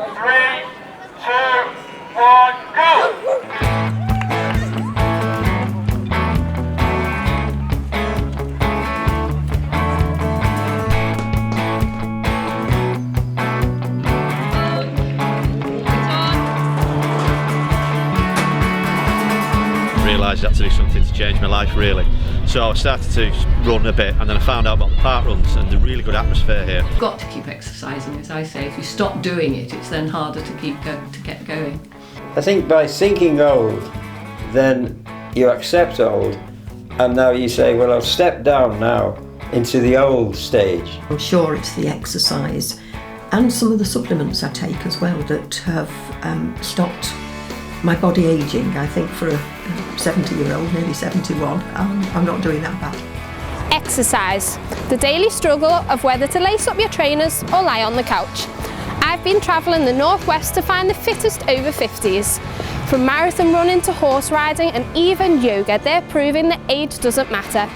3, 2, 1, go! Realised I had to do something to change my life really. So I started to run a bit, and then I found out about the park runs and the really good atmosphere here. You've got to keep exercising, as I say. If you stop doing it, it's then harder to get going. I think by thinking old, then you accept old, and now you say, well, I'll step down now into the old stage. I'm sure it's the exercise and some of the supplements I take as well that have stopped my body ageing. I think for a 70-year-old, nearly 71, I'm not doing that bad. Exercise, the daily struggle of whether to lace up your trainers or lie on the couch. I've been travelling the northwest to find the fittest over 50s. From marathon running to horse riding and even yoga, they're proving that age doesn't matter.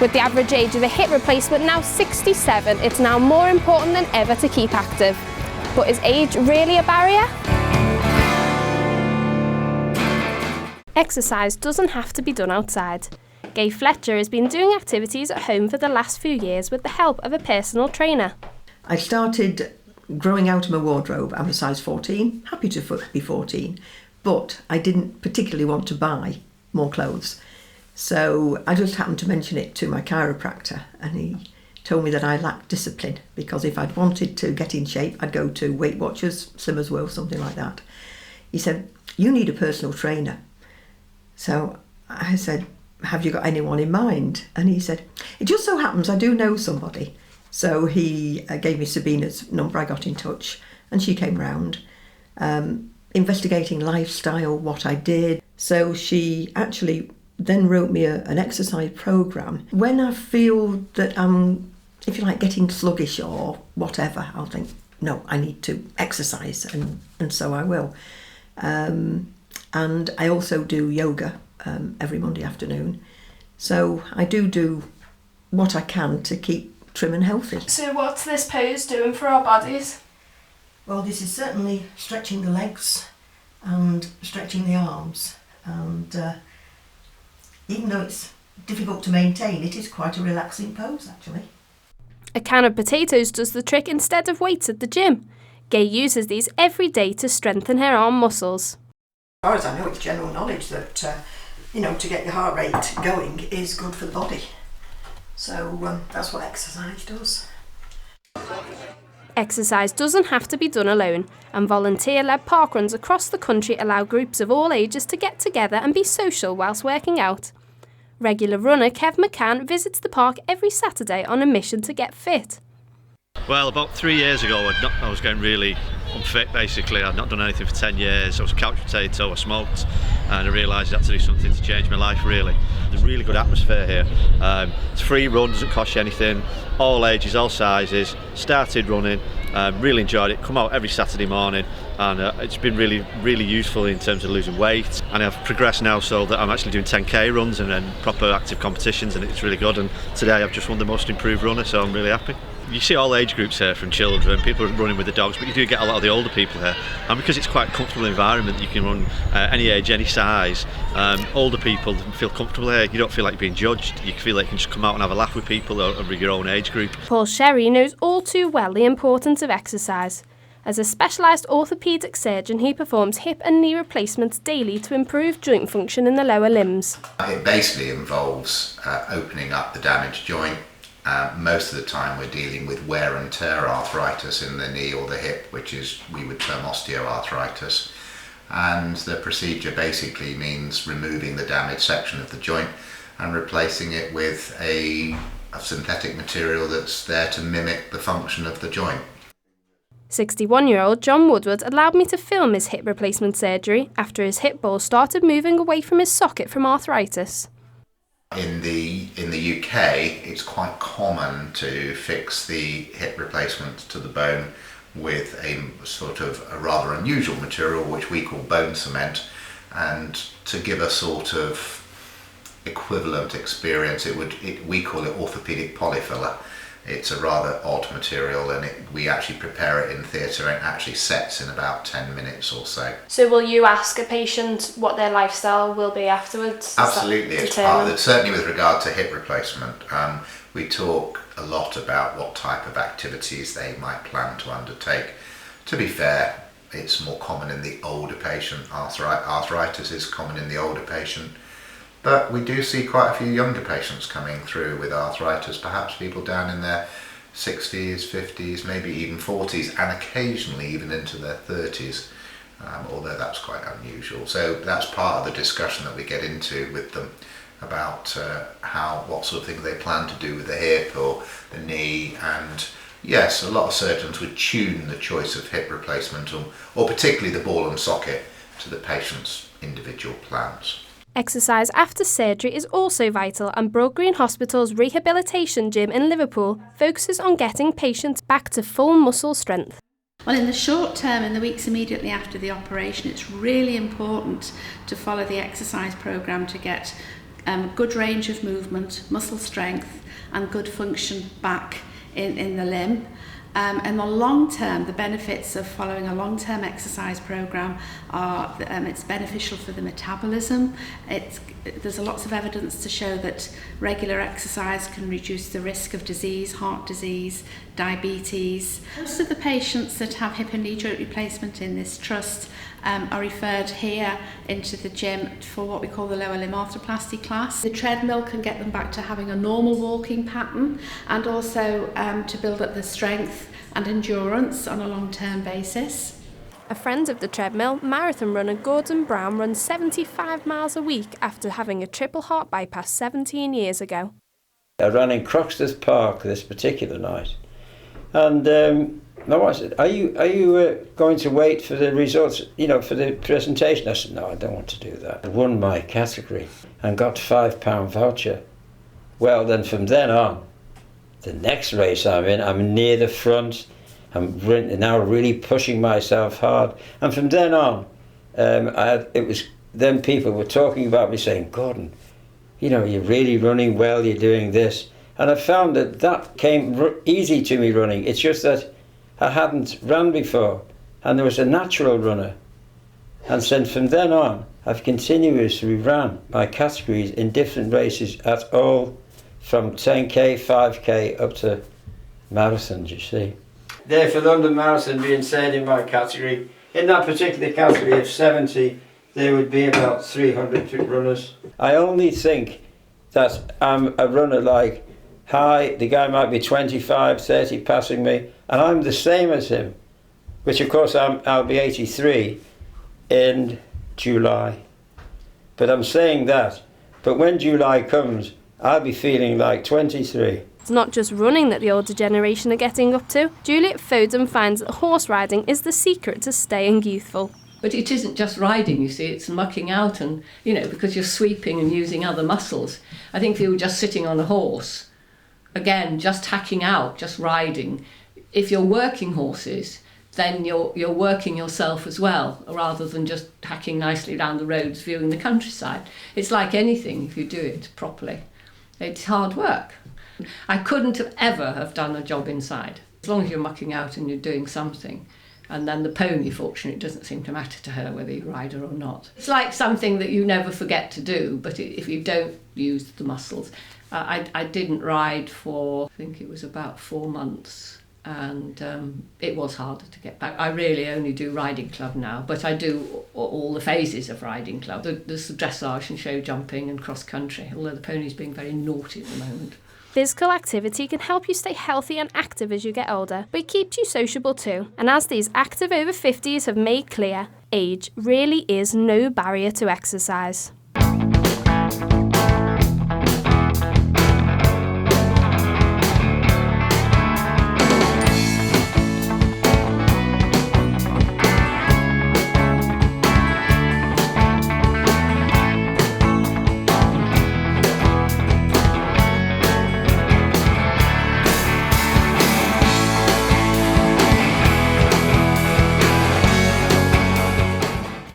With the average age of the hip replacement now 67, it's now more important than ever to keep active. But is age really a barrier? Exercise doesn't have to be done outside. Gay Fletcher has been doing activities at home for the last few years with the help of a personal trainer. I started growing out of my wardrobe. I'm a size 14, happy to be 14, but I didn't particularly want to buy more clothes. So I just happened to mention it to my chiropractor, and he told me that I lacked discipline, because if I'd wanted to get in shape, I'd go to Weight Watchers, Slimmers World, something like that. He said, you need a personal trainer. So I said, have you got anyone in mind? And he said, it just so happens I do know somebody. So he gave me Sabina's number. I got in touch and she came round, investigating lifestyle, what I did. So she actually then wrote me an exercise programme. When I feel that I'm, if you like, getting sluggish or whatever, I'll think, no, I need to exercise, and so I will. And I also do yoga every Monday afternoon. So I do what I can to keep trim and healthy. So what's this pose doing for our bodies? Well, this is certainly stretching the legs and stretching the arms. And even though it's difficult to maintain, it is quite a relaxing pose, actually. A can of potatoes does the trick instead of weights at the gym. Gay uses these every day to strengthen her arm muscles. As far as I know, it's general knowledge that, to get your heart rate going is good for the body. So that's what exercise does. Exercise doesn't have to be done alone, and volunteer-led parkruns across the country allow groups of all ages to get together and be social whilst working out. Regular runner Kev McCann visits the park every Saturday on a mission to get fit. Well, about 3 years ago I was getting really unfit basically. I'd not done anything for 10 years, I was a couch potato, I smoked, and I realised I had to do something to change my life really. There's a really good atmosphere here. It's free run, doesn't cost you anything, all ages, all sizes. Started running, really enjoyed it, come out every Saturday morning, and it's been really, really useful in terms of losing weight. And I've progressed now so that I'm actually doing 10k runs and then proper active competitions, and it's really good. And today I've just won the most improved runner, so I'm really happy. You see all age groups here, from children, people running with the dogs, but you do get a lot of the older people here. And because it's quite a comfortable environment, you can run any age, any size. Older people feel comfortable here. You don't feel like you're being judged. You feel like you can just come out and have a laugh with people of your own age group. Paul Sherry knows all too well the importance of exercise. As a specialised orthopaedic surgeon, he performs hip and knee replacements daily to improve joint function in the lower limbs. It basically involves opening up the damaged joint. Most of the time we're dealing with wear and tear arthritis in the knee or the hip, which is, we would term osteoarthritis. And the procedure basically means removing the damaged section of the joint and replacing it with a synthetic material that's there to mimic the function of the joint. 61-year-old John Woodward allowed me to film his hip replacement surgery after his hip ball started moving away from his socket from arthritis. In the UK, it's quite common to fix the hip replacement to the bone with a sort of a rather unusual material which we call bone cement, and to give a sort of equivalent experience, we call it orthopaedic polyfiller. It's a rather odd material, and we actually prepare it in theatre, and it actually sets in about 10 minutes or so. So will you ask a patient what their lifestyle will be afterwards? Absolutely, it's part of it. Certainly with regard to hip replacement, we talk a lot about what type of activities they might plan to undertake. To be fair, it's more common in the older patient. Arthritis is common in the older patient. But we do see quite a few younger patients coming through with arthritis, perhaps people down in their 60s, 50s, maybe even 40s, and occasionally even into their 30s, although that's quite unusual. So that's part of the discussion that we get into with them about what sort of things they plan to do with the hip or the knee. And yes, a lot of surgeons would tune the choice of hip replacement or particularly the ball and socket to the patient's individual plans. Exercise after surgery is also vital, and Broad Green Hospital's rehabilitation gym in Liverpool focuses on getting patients back to full muscle strength. Well, in the short term, in the weeks immediately after the operation, it's really important to follow the exercise programme to get good range of movement, muscle strength and good function back in the limb. In the long term, the benefits of following a long-term exercise program are it's beneficial for the metabolism. There's lots of evidence to show that regular exercise can reduce the risk of disease, heart disease, diabetes. Most of the patients that have hip and knee joint replacement in this trust are referred here into the gym for what we call the lower limb arthroplasty class. The treadmill can get them back to having a normal walking pattern, and also to build up the strength and endurance on a long-term basis. A friend of the treadmill, marathon runner Gordon Brown, runs 75 miles a week after having a triple heart bypass 17 years ago. I ran in Croxteth Park this particular night, and my wife said, "Are you going to wait for the results, for the presentation?" I said, "No, I don't want to do that." I won my category and got a £5 voucher. Well, then from then on, the next race I'm in, I'm near the front. I'm now really pushing myself hard, and from then on, then people were talking about me, saying, "Gordon, you're really running well. You're doing this," and I found that came easy to me running. It's just that I hadn't run before, and there was a natural runner. And since from then on, I've continuously ran my categories in different races at all, from 10k, 5k, up to marathons, you see. There for London Marathon being said in my category, in that particular category of 70, there would be about 300 runners. I only think that I'm a runner like, the guy might be 25, 30 passing me, and I'm the same as him, which of course I'll be 83 in July. But I'm saying that, but when July comes, I'll be feeling like 23. It's not just running that the older generation are getting up to. Juliet Foden finds that horse riding is the secret to staying youthful. But it isn't just riding, you see, it's mucking out and, because you're sweeping and using other muscles. I think if you were just sitting on a horse, again, just hacking out, just riding, if you're working horses, then you're working yourself as well, rather than just hacking nicely down the roads, viewing the countryside. It's like anything, if you do it properly. It's hard work. I couldn't ever have done a job inside, as long as you're mucking out and you're doing something. And then the pony, fortunately, it doesn't seem to matter to her whether you ride her or not. It's like something that you never forget to do, but if you don't use the muscles. I didn't ride for, I think it was about 4 months, and it was harder to get back. I really only do riding club now, but I do all the phases of riding club. There's dressage and show jumping and cross country, although the pony's being very naughty at the moment. Physical activity can help you stay healthy and active as you get older, but it keeps you sociable too. And as these active over 50s have made clear, age really is no barrier to exercise.